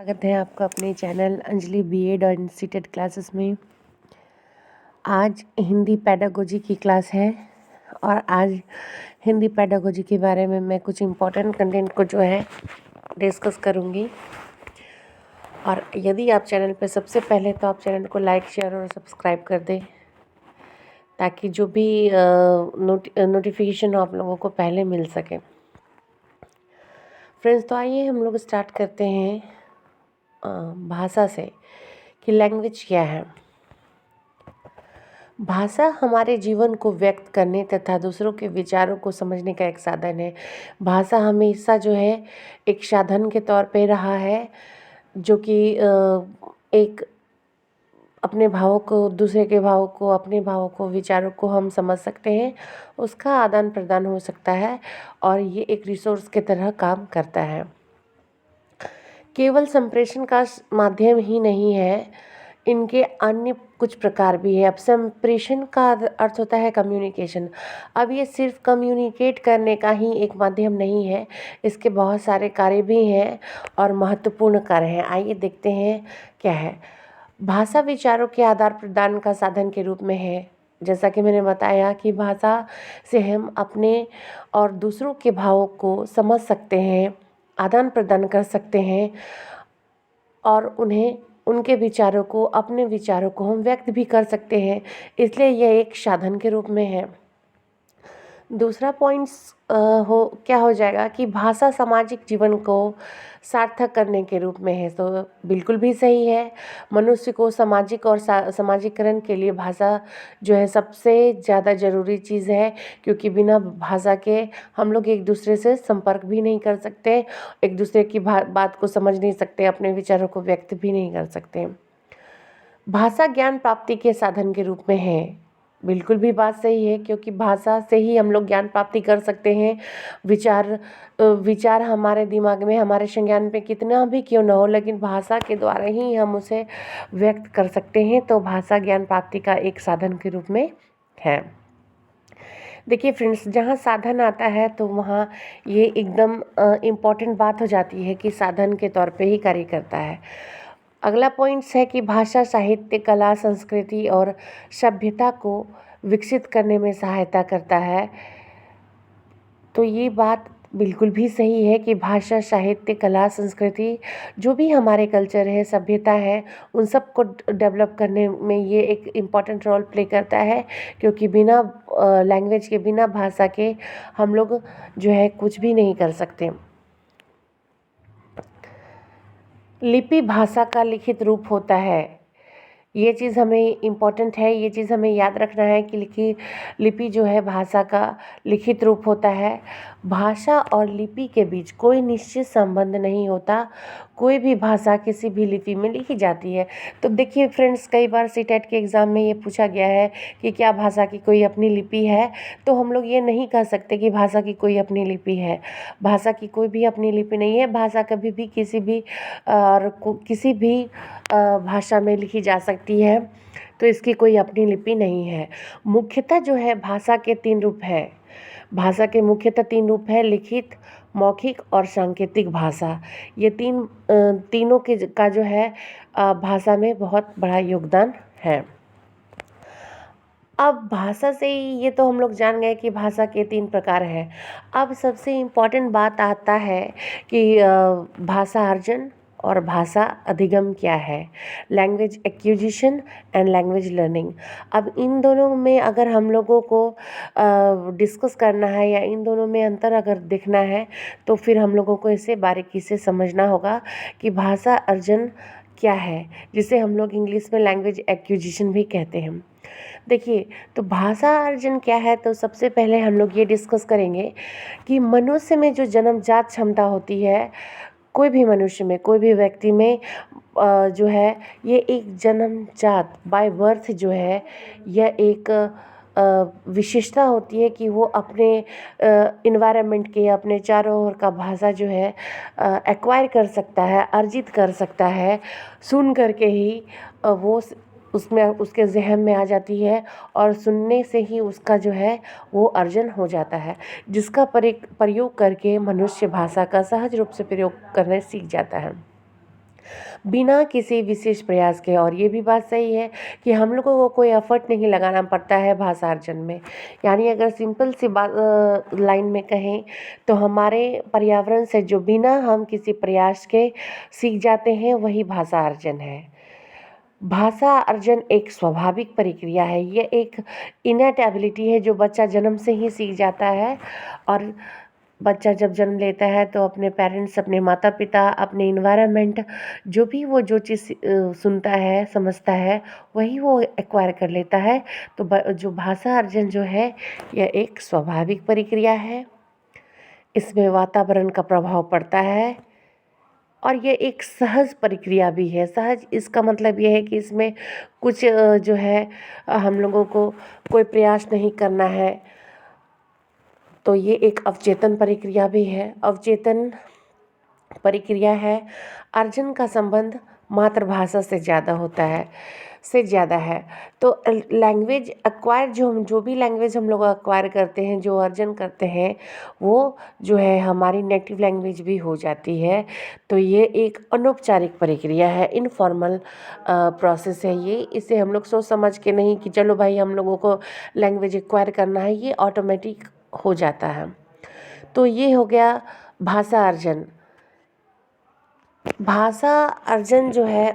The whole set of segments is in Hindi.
स्वागत है आपका अपने चैनल अंजलि बीएड और सीटेड क्लासेस में। आज हिंदी पेडागोजी की क्लास है और आज हिंदी पेडागोजी के बारे में मैं कुछ इम्पोर्टेंट कंटेंट को जो है डिस्कस करूँगी। और यदि आप चैनल पर सबसे पहले तो आप चैनल को लाइक शेयर और सब्सक्राइब कर दें ताकि जो भी नोटिफिकेशन आप लोगों को पहले मिल सके। फ्रेंड्स, तो आइए हम लोग स्टार्ट करते हैं भाषा से कि लैंग्वेज क्या है। भाषा हमारे जीवन को व्यक्त करने तथा दूसरों के विचारों को समझने का एक साधन है। भाषा हमेशा जो है एक साधन के तौर पे रहा है, जो कि एक अपने भावों को, दूसरे के भावों को, अपने भावों को, विचारों को हम समझ सकते हैं, उसका आदान प्रदान हो सकता है और ये एक रिसोर्स की तरह काम करता है। केवल संप्रेषण का माध्यम ही नहीं है, इनके अन्य कुछ प्रकार भी है। अब संप्रेषण का अर्थ होता है कम्युनिकेशन। अब ये सिर्फ कम्युनिकेट करने का ही एक माध्यम नहीं है, इसके बहुत सारे कार्य भी हैं और महत्वपूर्ण कार्य हैं। आइए देखते हैं क्या है। भाषा विचारों के आदान प्रदान का साधन के रूप में है। जैसा कि मैंने बताया कि भाषा से हम अपने और दूसरों के भावों को समझ सकते हैं, आदान प्रदान कर सकते हैं और उन्हें, उनके विचारों को, अपने विचारों को हम व्यक्त भी कर सकते हैं। इसलिए यह एक साधन के रूप में है। दूसरा पॉइंट्स क्या हो जाएगा कि भाषा सामाजिक जीवन को सार्थक करने के रूप में है। तो बिल्कुल भी सही है। मनुष्य को सामाजिक और सामाजिकरण के लिए भाषा जो है सबसे ज़्यादा ज़रूरी चीज़ है, क्योंकि बिना भाषा के हम लोग एक दूसरे से संपर्क भी नहीं कर सकते, एक दूसरे की बात को समझ नहीं सकते, अपने विचारों को व्यक्त भी नहीं कर सकते। भाषा ज्ञान प्राप्ति के साधन के रूप में है। बिल्कुल भी बात सही है, क्योंकि भाषा से ही हम लोग ज्ञान प्राप्ति कर सकते हैं। विचार हमारे दिमाग में, हमारे संज्ञान पे कितना भी क्यों ना हो, लेकिन भाषा के द्वारा ही हम उसे व्यक्त कर सकते हैं। तो भाषा ज्ञान प्राप्ति का एक साधन के रूप में है। देखिए फ्रेंड्स, जहाँ साधन आता है तो वहाँ ये एकदम इम्पॉर्टेंट बात हो जाती है कि साधन के तौर पे ही कार्य करता है। अगला पॉइंट्स है कि भाषा साहित्य, कला, संस्कृति और सभ्यता को विकसित करने में सहायता करता है। तो ये बात बिल्कुल भी सही है कि भाषा, साहित्य, कला, संस्कृति, जो भी हमारे कल्चर है, सभ्यता है, उन सब को डेवलप करने में ये एक इम्पॉर्टेंट रोल प्ले करता है, क्योंकि बिना लैंग्वेज के, बिना भाषा के हम लोग जो है कुछ भी नहीं कर सकते। लिपि भाषा का लिखित रूप होता है। ये चीज़ हमें इम्पॉर्टेंट है, ये चीज़ हमें याद रखना है कि लिपि जो है भाषा का लिखित रूप होता है। भाषा और लिपि के बीच कोई निश्चित संबंध नहीं होता। कोई भी भाषा किसी भी लिपि में लिखी जाती है। तो देखिए फ्रेंड्स, कई बार सीटेट के एग्ज़ाम में ये पूछा गया है कि क्या भाषा की कोई अपनी लिपि है। तो हम लोग ये नहीं कह सकते कि भाषा की कोई अपनी लिपि है। भाषा की कोई भी अपनी लिपि नहीं है। भाषा कभी भी किसी भी भाषा में लिखी जा सकती है, तो इसकी कोई अपनी लिपि नहीं है। मुख्यतः जो है भाषा के 3 रूप है। भाषा के मुख्यतः 3 रूप है: लिखित, मौखिक और सांकेतिक भाषा। ये तीनों का जो है भाषा में बहुत बड़ा योगदान है। अब भाषा से ही ये तो हम लोग जान गए कि भाषा के 3 प्रकार हैं। अब सबसे इम्पॉर्टेंट बात आता है कि भाषा अर्जन और भाषा अधिगम क्या है, language acquisition and language learning. अब इन दोनों में अगर हम लोगों को डिस्कस करना है या इन दोनों में अंतर अगर देखना है, तो फिर हम लोगों को इसे बारीकी से समझना होगा कि भाषा अर्जन क्या है, जिसे हम लोग इंग्लिश में लैंग्वेज एक्विजिशन भी कहते हैं। देखिए, तो भाषा अर्जन क्या है, तो सबसे पहले हम लोग ये डिस्कस करेंगे कि मनुष्य में जो जन्मजात क्षमता होती है, कोई भी मनुष्य में, कोई भी व्यक्ति में जो है ये एक जन्मजात बाय बर्थ जो है यह एक विशेषता होती है कि वो अपने इन्वायरमेंट के, अपने चारों ओर का भाषा जो है एक्वायर कर सकता है, अर्जित कर सकता है। सुन करके ही वो उसमें, उसके ज़हन में आ जाती है और सुनने से ही उसका जो है वो अर्जन हो जाता है, जिसका प्रयोग करके मनुष्य भाषा का सहज रूप से प्रयोग करने सीख जाता है। बिना किसी विशेष प्रयास के। और ये भी बात सही है कि हम लोगों को कोई एफर्ट नहीं लगाना पड़ता है भाषा अर्जन में। यानी अगर सिंपल सी बात लाइन में कहें तो हमारे पर्यावरण से जो बिना हम किसी प्रयास के सीख जाते हैं वही भाषा अर्जन है। भाषा अर्जन एक स्वाभाविक प्रक्रिया है, ये एक इनर एबिलिटी है जो बच्चा जन्म से ही सीख जाता है। और बच्चा जब जन्म लेता है तो अपने पेरेंट्स, अपने माता पिता, अपने इन्वायरमेंट, जो भी वो जो चीज़ सुनता है, समझता है, वही वो एक्वायर कर लेता है। तो जो भाषा अर्जन जो है यह एक स्वाभाविक प्रक्रिया है, इसमें वातावरण का प्रभाव पड़ता है और ये एक सहज प्रक्रिया भी है। सहज इसका मतलब ये है कि इसमें कुछ जो है हम लोगों को कोई प्रयास नहीं करना है। तो ये एक अवचेतन प्रक्रिया भी है। अवचेतन प्रक्रिया है। अर्जन का संबंध मातृभाषा से ज़्यादा होता है, तो लैंग्वेज एक्वायर जो भी लैंग्वेज हम लोग एक्वायर करते हैं, जो अर्जन करते हैं, वो जो है हमारी नेटिव लैंग्वेज भी हो जाती है। तो ये एक अनौपचारिक प्रक्रिया है, इनफॉर्मल प्रोसेस है ये। इसे हम लोग सोच समझ के नहीं कि चलो भाई हम लोगों को लैंग्वेज एक्वायर करना है, ये ऑटोमेटिक हो जाता है। तो ये हो गया भाषा अर्जन। भाषा अर्जन जो है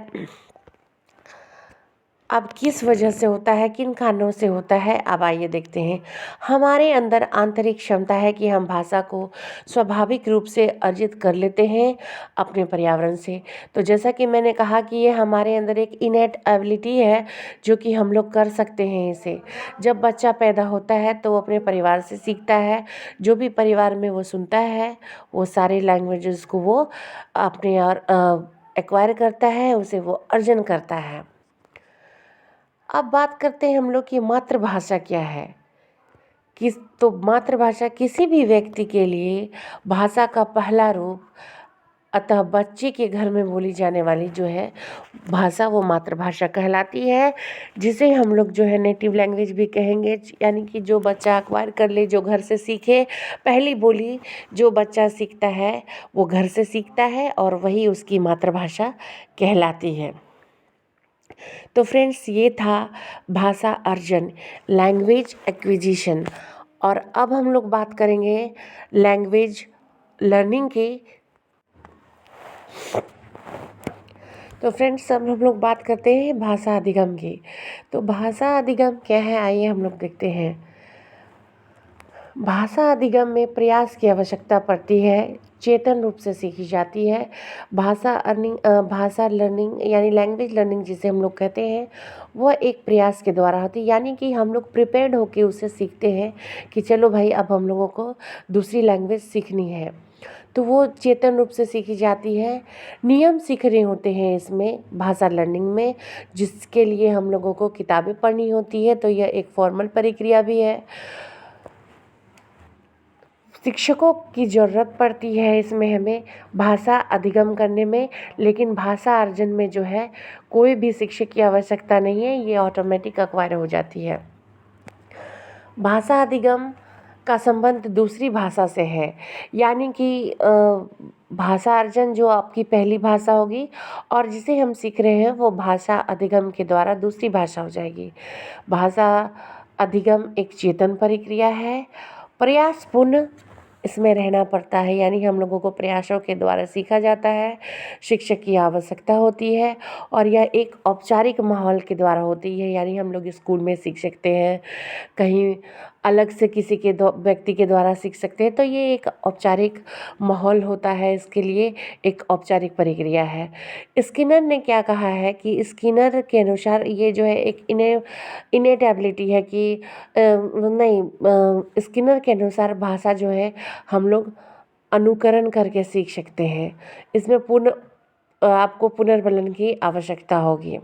अब किस वजह से होता है, किन कारणों से होता है, अब आइए देखते हैं। हमारे अंदर आंतरिक क्षमता है कि हम भाषा को स्वाभाविक रूप से अर्जित कर लेते हैं अपने पर्यावरण से। तो जैसा कि मैंने कहा कि ये हमारे अंदर एक इनेट एबिलिटी है जो कि हम लोग कर सकते हैं इसे। जब बच्चा पैदा होता है तो वो अपने परिवार से सीखता है, जो भी परिवार में वो सुनता है वो सारे लैंग्वेजेस को वो अपने और एक्वायर करता है, उसे वो अर्जन करता है। अब बात करते हैं हम लोग कि मातृभाषा क्या है। तो मातृभाषा किसी भी व्यक्ति के लिए भाषा का पहला रूप, अतः बच्चे के घर में बोली जाने वाली जो है भाषा वो मातृभाषा कहलाती है, जिसे हम लोग जो है नेटिव लैंग्वेज भी कहेंगे। यानी कि जो बच्चा एक्वायर कर ले, जो घर से सीखे, पहली बोली जो बच्चा सीखता है वो घर से सीखता है और वही उसकी मातृभाषा कहलाती है। तो फ्रेंड्स, ये था भाषा अर्जन, लैंग्वेज एक्विजिशन। और अब हम लोग बात करेंगे लैंग्वेज लर्निंग की। तो फ्रेंड्स, अब हम लोग बात करते हैं भाषा अधिगम की। तो भाषा अधिगम क्या है, आइए हम लोग देखते हैं। भाषा अधिगम में प्रयास की आवश्यकता पड़ती है, चेतन रूप से सीखी जाती है। भाषा लर्निंग यानी लैंग्वेज लर्निंग जिसे हम लोग कहते हैं, वह एक प्रयास के द्वारा होती है। यानी कि हम लोग प्रिपेयर्ड होकर उसे सीखते हैं कि चलो भाई अब हम लोगों को दूसरी लैंग्वेज सीखनी है, तो वो चेतन रूप से सीखी जाती है। नियम सीखने होते हैं इसमें भाषा लर्निंग में, जिसके लिए हम लोगों को किताबें पढ़नी होती है। तो यह एक फॉर्मल प्रक्रिया भी है। शिक्षकों की ज़रूरत पड़ती है इसमें हमें भाषा अधिगम करने में, लेकिन भाषा अर्जन में जो है कोई भी शिक्षक की आवश्यकता नहीं है, ये ऑटोमेटिक एक्वायर हो जाती है। भाषा अधिगम का संबंध दूसरी भाषा से है, यानी कि भाषा अर्जन जो आपकी पहली भाषा होगी और जिसे हम सीख रहे हैं वो भाषा अधिगम के द्वारा दूसरी भाषा हो जाएगी। भाषा अधिगम एक चेतन प्रक्रिया है, प्रयासपूर्ण इसमें रहना पड़ता है। यानी हम लोगों को प्रयासों के द्वारा सीखा जाता है, शिक्षक की आवश्यकता होती है और यह एक औपचारिक माहौल के द्वारा होती है। यानी हम लोग स्कूल में सीख सकते हैं, कहीं अलग से किसी के व्यक्ति के द्वारा सीख सकते हैं। तो ये एक औपचारिक माहौल होता है, इसके लिए एक औपचारिक प्रक्रिया है। स्किनर ने क्या कहा है कि स्किनर के अनुसार ये जो है एक इनेट एबिलिटी है कि स्किनर के अनुसार भाषा जो है हम लोग अनुकरण करके सीख सकते हैं। इसमें आपको पुनर्बलन की आवश्यकता होगी।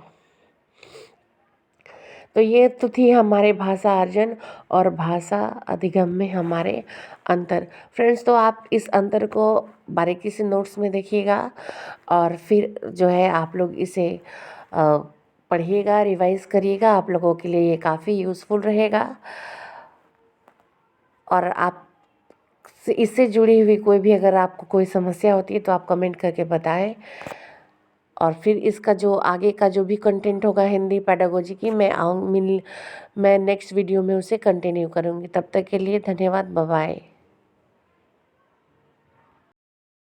तो ये तो थी हमारे भाषा अर्जन और भाषा अधिगम में हमारे अंतर। फ्रेंड्स, तो आप इस अंतर को बारीकी से नोट्स में देखिएगा और फिर जो है आप लोग इसे पढ़िएगा, रिवाइज करिएगा। आप लोगों के लिए ये काफ़ी यूज़फुल रहेगा। और आप इससे जुड़ी हुई कोई भी अगर आपको कोई समस्या होती है तो आप कमेंट करके बताएं। और फिर इसका जो आगे का जो भी कंटेंट होगा हिंदी पेडागोजी की, मैं नेक्स्ट वीडियो में उसे कंटिन्यू करूँगी। तब तक के लिए धन्यवाद, बाय बाय।